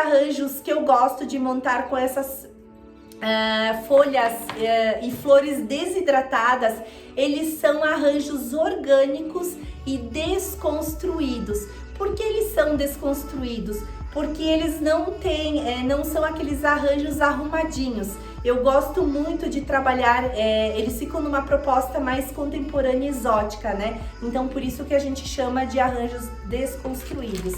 arranjos que eu gosto de montar com essas folhas e flores desidratadas, eles são arranjos orgânicos e desconstruídos. Por que eles são desconstruídos? Porque eles não são aqueles arranjos arrumadinhos. Eu gosto muito de trabalhar, eles ficam numa proposta mais contemporânea e exótica, né? Então por isso que a gente chama de arranjos desconstruídos.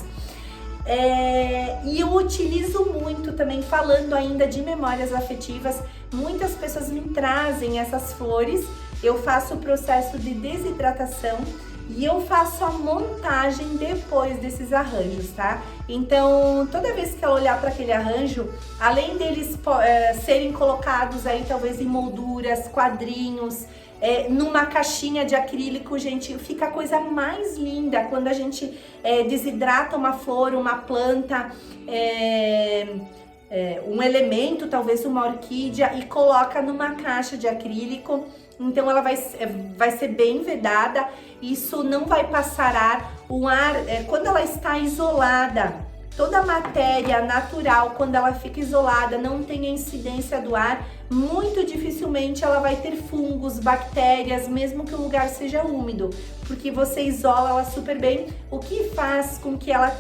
E eu utilizo muito também, falando ainda de memórias afetivas, muitas pessoas me trazem essas flores, eu faço o processo de desidratação e eu faço a montagem depois desses arranjos, tá? Então, toda vez que ela olhar para aquele arranjo, além deles serem colocados aí talvez em molduras, quadrinhos, numa caixinha de acrílico, gente, fica a coisa mais linda quando a gente desidrata uma flor, uma planta, um elemento, talvez uma orquídea, e coloca numa caixa de acrílico. Então ela vai ser bem vedada, isso não vai passar ar. O ar, quando ela está isolada, toda a matéria natural, quando ela fica isolada, não tem a incidência do ar, muito dificilmente ela vai ter fungos, bactérias, mesmo que o lugar seja úmido, porque você isola ela super bem. O que faz com que ela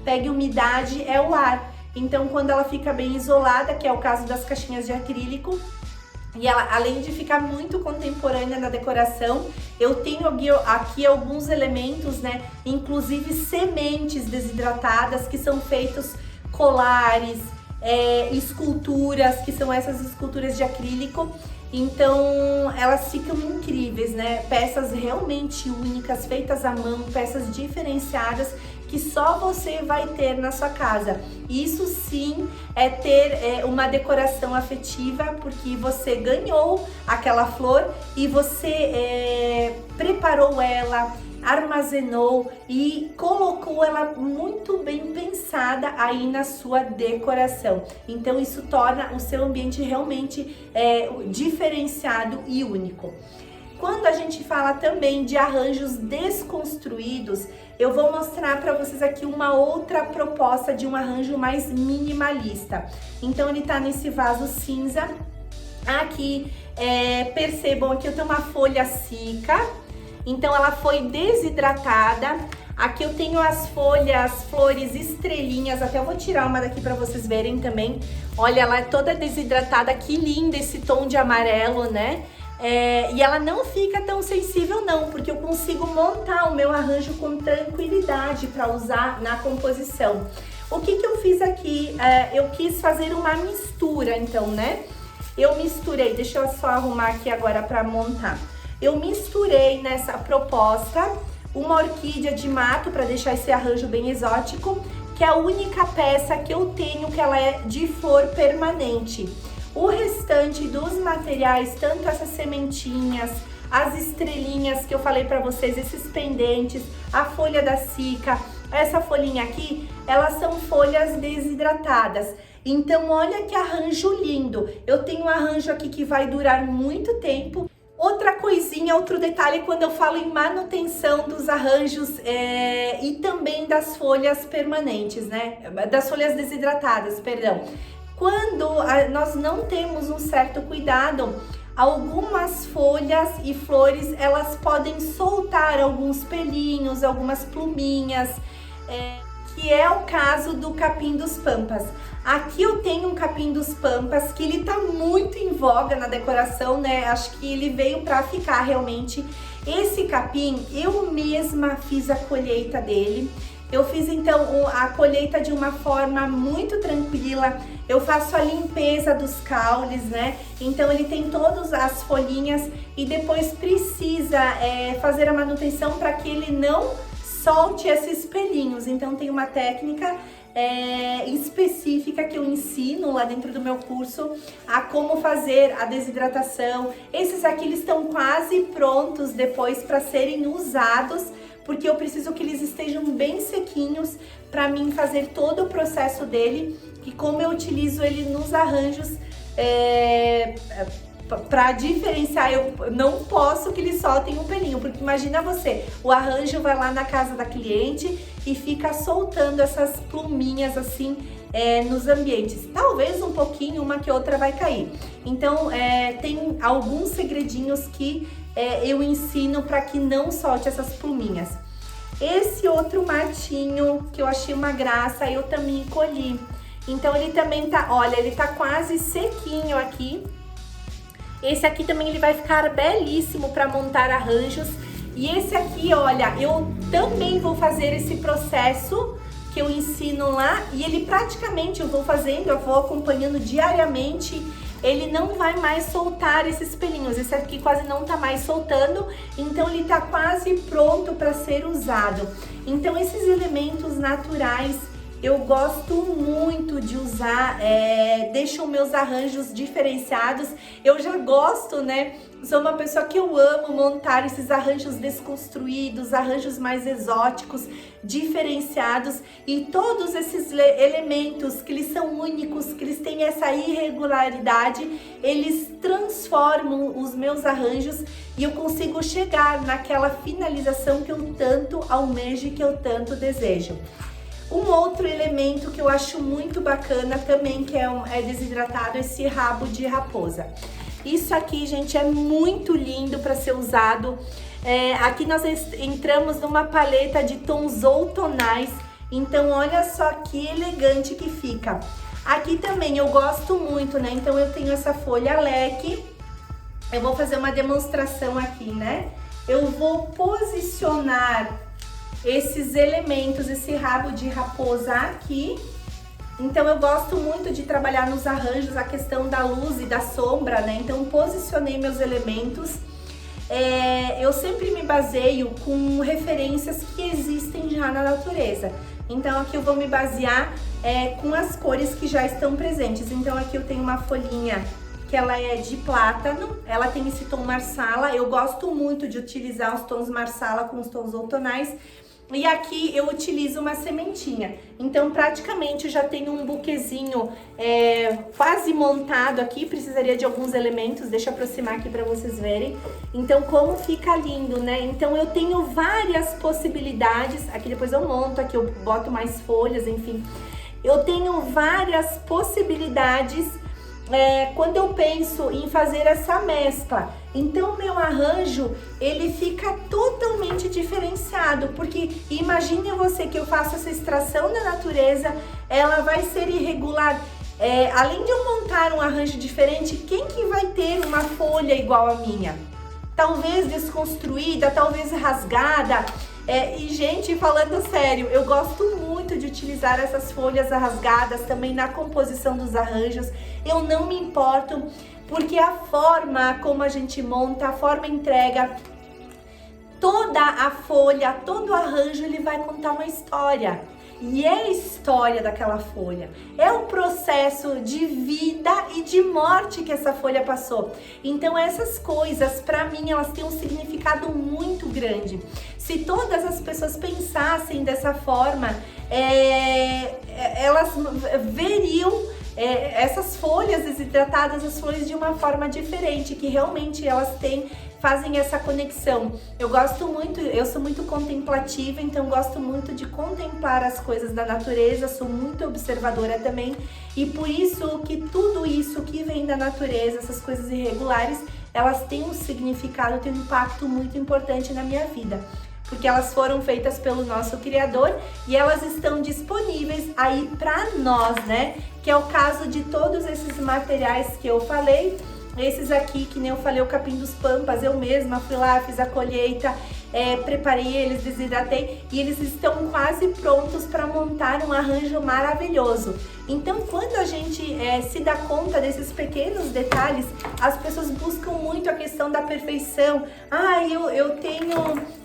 pegue umidade é o ar. Então quando ela fica bem isolada, que é o caso das caixinhas de acrílico, e ela, além de ficar muito contemporânea na decoração, eu tenho aqui alguns elementos, né? Inclusive sementes desidratadas, que são feitos colares, esculturas, que são essas esculturas de acrílico. Então elas ficam incríveis, né? Peças realmente únicas, feitas à mão, peças diferenciadas, que só você vai ter na sua casa. Isso sim é ter uma decoração afetiva, porque você ganhou aquela flor e você preparou ela, armazenou e colocou ela muito bem pensada aí na sua decoração. Então isso torna o seu ambiente realmente diferenciado e único. Quando a gente fala também de arranjos desconstruídos, eu vou mostrar para vocês aqui uma outra proposta de um arranjo mais minimalista. Então ele tá nesse vaso cinza. Aqui, percebam, aqui eu tenho uma folha seca, então ela foi desidratada. Aqui eu tenho as flores estrelinhas, até eu vou tirar uma daqui para vocês verem também. Olha, ela é toda desidratada, que linda esse tom de amarelo, né? E ela não fica tão sensível não, porque eu consigo montar o meu arranjo com tranquilidade para usar na composição. O que eu fiz aqui? Eu quis fazer uma mistura, então, né? Eu misturei, deixa eu só arrumar aqui agora para montar. Eu misturei nessa proposta uma orquídea de mato para deixar esse arranjo bem exótico, que é a única peça que eu tenho que ela é de flor permanente. O restante dos materiais, tanto essas sementinhas, as estrelinhas que eu falei para vocês, esses pendentes, a folha da cica, essa folhinha aqui, elas são folhas desidratadas. Então olha que arranjo lindo. Eu tenho um arranjo aqui que vai durar muito tempo. Outra coisinha, outro detalhe, quando eu falo em manutenção dos arranjos e também das folhas permanentes, né? Das folhas desidratadas, perdão. Quando nós não temos um certo cuidado, algumas folhas e flores, elas podem soltar alguns pelinhos, algumas pluminhas, que é o caso do capim dos pampas. Aqui eu tenho um capim dos pampas que ele tá muito em voga na decoração, né? Acho que ele veio para ficar realmente. Esse capim, eu mesma fiz a colheita dele. Eu fiz então a colheita de uma forma muito tranquila. Eu faço a limpeza dos caules, né? Então ele tem todas as folhinhas e depois precisa fazer a manutenção para que ele não solte esses pelinhos. Então tem uma técnica específica que eu ensino lá dentro do meu curso a como fazer a desidratação. Esses aqui eles estão quase prontos depois para serem usados, porque eu preciso que eles estejam bem sequinhos para mim fazer todo o processo dele, e como eu utilizo ele nos arranjos Pra diferenciar, eu não posso que eles soltem um pelinho, porque imagina você, o arranjo vai lá na casa da cliente e fica soltando essas pluminhas assim nos ambientes. Talvez um pouquinho, uma que outra vai cair. Então, tem alguns segredinhos que eu ensino para que não solte essas pluminhas. Esse outro matinho que eu achei uma graça, eu também colhi. Então, ele também tá, olha, ele tá quase sequinho aqui. Esse aqui também ele vai ficar belíssimo para montar arranjos. E esse aqui, olha, eu também vou fazer esse processo que eu ensino lá. E ele praticamente, eu vou acompanhando diariamente. Ele não vai mais soltar esses pelinhos. Esse aqui quase não tá mais soltando. Então ele tá quase pronto para ser usado. Então esses elementos naturais eu gosto muito de usar, deixam meus arranjos diferenciados. Eu já gosto, né? Sou uma pessoa que eu amo montar esses arranjos desconstruídos, arranjos mais exóticos, diferenciados. E todos esses elementos que eles são únicos, que eles têm essa irregularidade, eles transformam os meus arranjos e eu consigo chegar naquela finalização que eu tanto almejo e que eu tanto desejo. Um outro elemento que eu acho muito bacana também, que é desidratado, esse rabo de raposa. Isso aqui, gente, é muito lindo para ser usado. Aqui nós entramos numa paleta de tons outonais, então olha só que elegante que fica. Aqui também eu gosto muito, né? Então eu tenho essa folha leque. Eu vou fazer uma demonstração aqui, né? Eu vou posicionar esses elementos, esse rabo de raposa aqui. Então eu gosto muito de trabalhar nos arranjos a questão da luz e da sombra, né? Então posicionei meus elementos. Eu sempre me baseio com referências que existem já na natureza. Então aqui eu vou me basear com as cores que já estão presentes. Então aqui eu tenho uma folhinha que ela é de plátano, ela tem esse tom marsala. Eu gosto muito de utilizar os tons marsala com os tons outonais. E aqui eu utilizo uma sementinha. Então praticamente eu já tenho um buquezinho quase montado aqui. Precisaria de alguns elementos, deixa eu aproximar aqui para vocês verem. Então como fica lindo, né? Então eu tenho várias possibilidades. Aqui depois eu monto, aqui eu boto mais folhas, enfim. Eu tenho várias possibilidades quando eu penso em fazer essa mescla. Então meu arranjo, ele fica totalmente diferenciado, porque imagine você que eu faço essa extração da natureza, ela vai ser irregular. Além de eu montar um arranjo diferente, quem que vai ter uma folha igual a minha? Talvez desconstruída, talvez rasgada. E gente, falando sério, eu gosto muito de utilizar essas folhas rasgadas também na composição dos arranjos. Eu não me importo, porque a forma como a gente monta, a forma entrega, toda a folha, todo o arranjo, ele vai contar uma história. E é a história daquela folha, é o processo de vida e de morte que essa folha passou. Então essas coisas, para mim, elas têm um significado muito grande. Se todas as pessoas pensassem dessa forma, elas veriam essas folhas desidratadas, as folhas de uma forma diferente, que realmente elas fazem essa conexão. Eu gosto muito, eu sou muito contemplativa, então gosto muito de contemplar as coisas da natureza, sou muito observadora também, e por isso que tudo isso que vem da natureza, essas coisas irregulares, elas têm um significado, têm um impacto muito importante na minha vida. Porque elas foram feitas pelo nosso Criador e elas estão disponíveis aí para nós, né? Que é o caso de todos esses materiais que eu falei. Esses aqui, que nem eu falei, o capim dos pampas, eu mesma fui lá, fiz a colheita, preparei eles, desidratei e eles estão quase prontos para montar um arranjo maravilhoso. Então, quando a gente se dá conta desses pequenos detalhes, as pessoas buscam muito a questão da perfeição.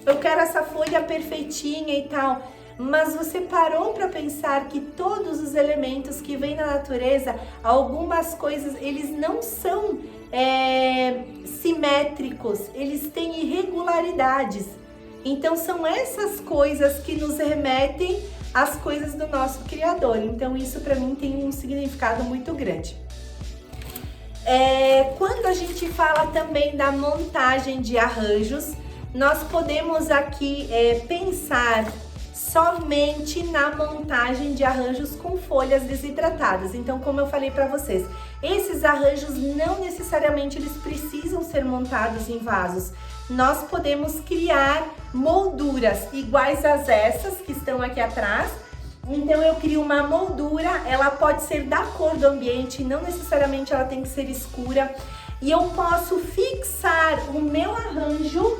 Eu quero essa folha perfeitinha e tal. Mas você parou para pensar que todos os elementos que vêm na natureza, algumas coisas, eles não são simétricos, eles têm irregularidades. Então são essas coisas que nos remetem às coisas do nosso Criador. Então isso para mim tem um significado muito grande. Quando a gente fala também da montagem de arranjos, nós podemos aqui pensar somente na montagem de arranjos com folhas desidratadas. Então, como eu falei para vocês, esses arranjos não necessariamente eles precisam ser montados em vasos. Nós podemos criar molduras iguais a essas que estão aqui atrás. Então eu crio uma moldura, ela pode ser da cor do ambiente, não necessariamente ela tem que ser escura. E eu posso fixar o meu arranjo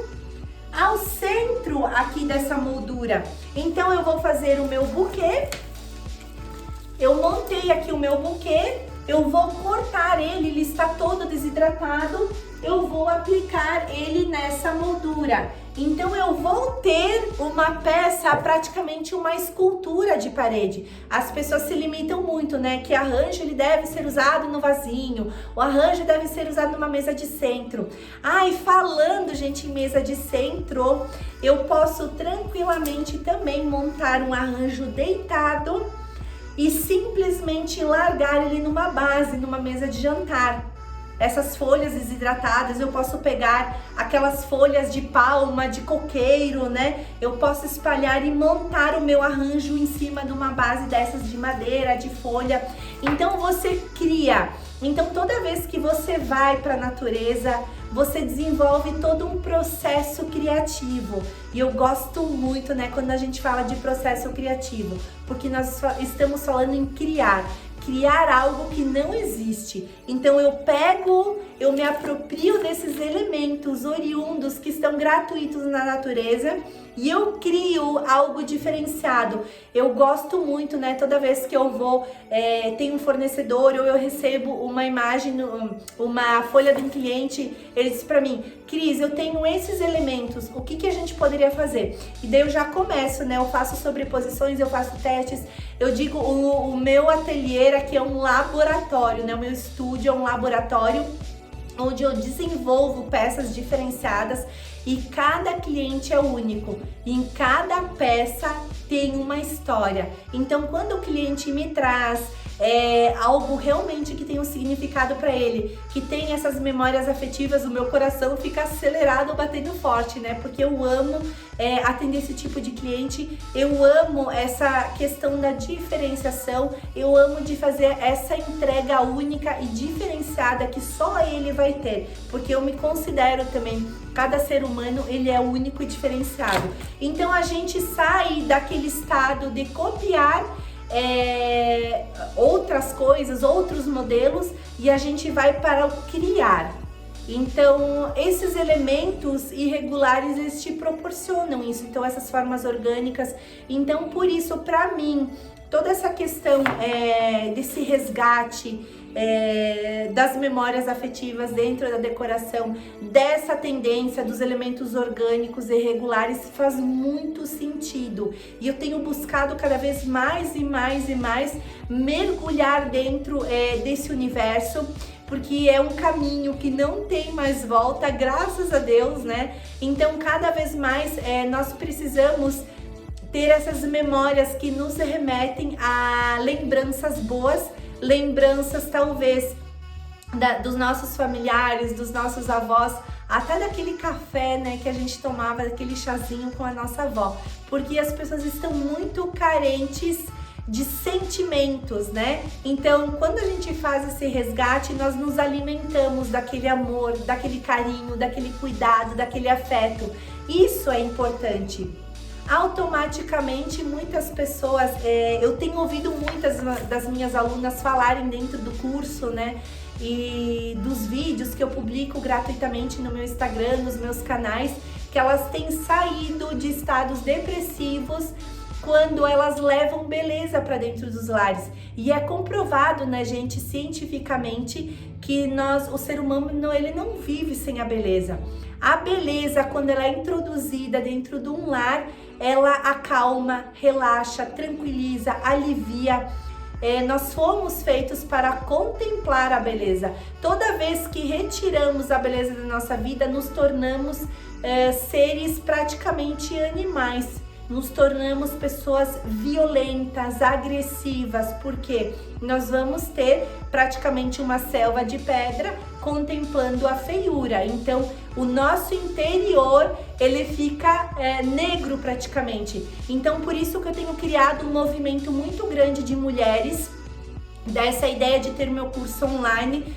ao centro aqui dessa moldura. Então eu vou fazer o meu buquê. Eu montei aqui o meu buquê, eu vou cortar ele está todo desidratado, eu vou aplicar ele nessa moldura. Então eu vou ter uma peça, praticamente uma escultura de parede. As pessoas se limitam muito, né? Que arranjo ele deve ser usado no vasinho, o arranjo deve ser usado numa mesa de centro. E falando, gente, em mesa de centro, eu posso tranquilamente também montar um arranjo deitado e simplesmente largar ele numa base, numa mesa de jantar. Essas folhas desidratadas, eu posso pegar aquelas folhas de palma, de coqueiro, né? Eu posso espalhar e montar o meu arranjo em cima de uma base dessas de madeira, de folha. Então você cria. Então toda vez que você vai para a natureza, você desenvolve todo um processo criativo. E eu gosto muito, né, quando a gente fala de processo criativo, porque nós estamos falando em criar algo que não existe. Então eu me aproprio desses elementos oriundos que estão gratuitos na natureza e eu crio algo diferenciado. Eu gosto muito, né, toda vez que eu vou, tem um fornecedor ou eu recebo uma imagem, uma folha de um cliente, ele diz pra mim: Cris, eu tenho esses elementos, o que a gente poderia fazer? E daí eu já começo, né, eu faço sobreposições, eu faço testes, eu digo, o meu ateliê aqui é um laboratório, né, o meu estúdio é um laboratório onde eu desenvolvo peças diferenciadas e cada cliente é único. E em cada peça tem uma história. Então, quando o cliente me traz algo realmente que tem um significado para ele, que tem essas memórias afetivas, o meu coração fica acelerado, batendo forte, né? Porque eu amo atender esse tipo de cliente, eu amo essa questão da diferenciação, eu amo de fazer essa entrega única e diferenciada que só ele vai ter, porque eu me considero também, cada ser humano, ele é único e diferenciado. Então a gente sai daquele estado de copiar outras coisas, outros modelos, e a gente vai para o criar. Então esses elementos irregulares, eles te proporcionam isso, então essas formas orgânicas. Então por isso, para mim, toda essa questão desse resgate das memórias afetivas dentro da decoração, dessa tendência dos elementos orgânicos e regulares, faz muito sentido. E eu tenho buscado cada vez mais e mais e mais mergulhar dentro desse universo, porque é um caminho que não tem mais volta, graças a Deus, né? Então cada vez mais nós precisamos ter essas memórias que nos remetem a lembranças boas, lembranças talvez dos nossos familiares, dos nossos avós, até daquele café, né, que a gente tomava, aquele chazinho com a nossa avó, porque as pessoas estão muito carentes de sentimentos, né? Então, quando a gente faz esse resgate, nós nos alimentamos daquele amor, daquele carinho, daquele cuidado, daquele afeto. Isso é importante. Automaticamente, muitas pessoas, eu tenho ouvido muitas das minhas alunas falarem dentro do curso, né, e dos vídeos que eu publico gratuitamente no meu Instagram, nos meus canais, que elas têm saído de estados depressivos quando elas levam beleza para dentro dos lares. E é comprovado, né, gente, cientificamente, que o ser humano, ele não vive sem a beleza. A beleza, quando ela é introduzida dentro de um lar, ela acalma, relaxa, tranquiliza, alivia. Nós fomos feitos para contemplar a beleza. Toda vez que retiramos a beleza da nossa vida, nos tornamos seres praticamente animais. nos tornamos pessoas violentas, agressivas, porque nós vamos ter praticamente uma selva de pedra contemplando a feiura. Então, o nosso interior, ele fica negro praticamente. Então, por isso que eu tenho criado um movimento muito grande de mulheres, dessa ideia de ter meu curso online,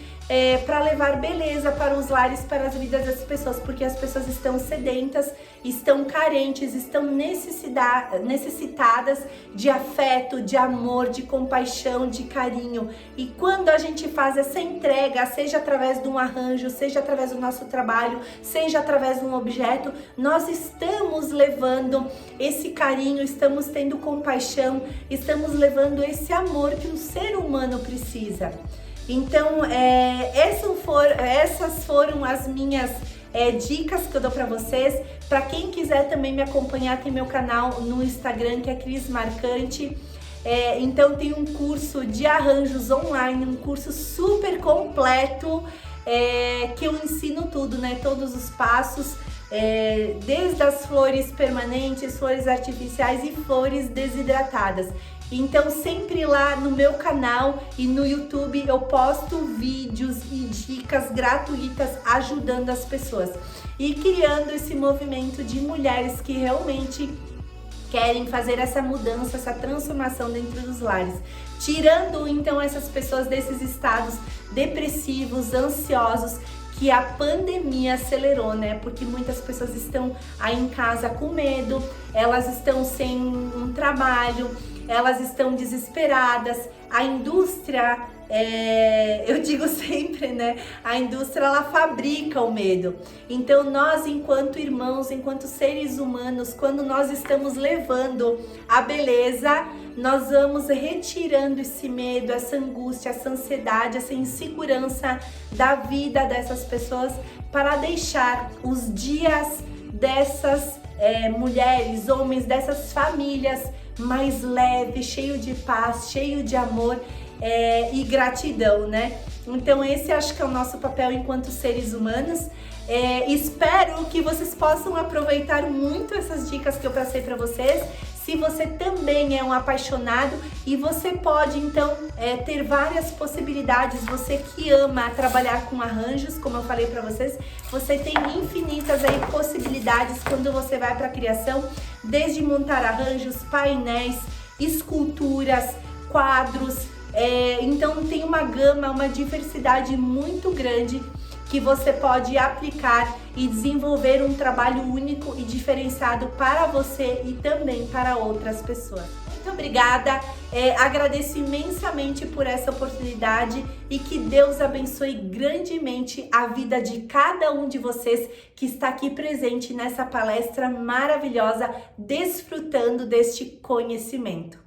para levar beleza para os lares, para as vidas das pessoas, porque as pessoas estão sedentas, estão carentes, estão necessitadas de afeto, de amor, de compaixão, de carinho. E quando a gente faz essa entrega, seja através de um arranjo, seja através do nosso trabalho, seja através de um objeto, nós estamos levando esse carinho, estamos tendo compaixão, estamos levando esse amor que um ser humano precisa. Então, essas foram as minhas dicas que eu dou para vocês. Para quem quiser também me acompanhar, tem meu canal no Instagram, que é Cris Marcante. Então, tem um curso de arranjos online, um curso super completo, que eu ensino tudo, né? Todos os passos, desde as flores permanentes, flores artificiais e flores desidratadas. Então, sempre lá no meu canal e no YouTube eu posto vídeos e dicas gratuitas ajudando as pessoas e criando esse movimento de mulheres que realmente querem fazer essa mudança, essa transformação dentro dos lares, tirando então essas pessoas desses estados depressivos, ansiosos, que a pandemia acelerou, né? Porque muitas pessoas estão aí em casa com medo, elas estão sem um trabalho, elas estão desesperadas. A indústria, eu digo sempre, né? A indústria, ela fabrica o medo. Então nós, enquanto irmãos, enquanto seres humanos, quando nós estamos levando a beleza, nós vamos retirando esse medo, essa angústia, essa ansiedade, essa insegurança da vida dessas pessoas, para deixar os dias dessas mulheres, homens, dessas famílias mais leve, cheio de paz, cheio de amor e gratidão, né? Então esse acho que é o nosso papel enquanto seres humanos. Espero que vocês possam aproveitar muito essas dicas que eu passei para vocês. Se você também é um apaixonado, e você pode então ter várias possibilidades, você que ama trabalhar com arranjos, como eu falei para vocês, você tem infinitas aí possibilidades quando você vai para a criação, desde montar arranjos, painéis, esculturas, quadros, então tem uma gama, uma diversidade muito grande que você pode aplicar e desenvolver um trabalho único e diferenciado para você e também para outras pessoas. Muito obrigada, agradeço imensamente por essa oportunidade e que Deus abençoe grandemente a vida de cada um de vocês que está aqui presente nessa palestra maravilhosa, desfrutando deste conhecimento.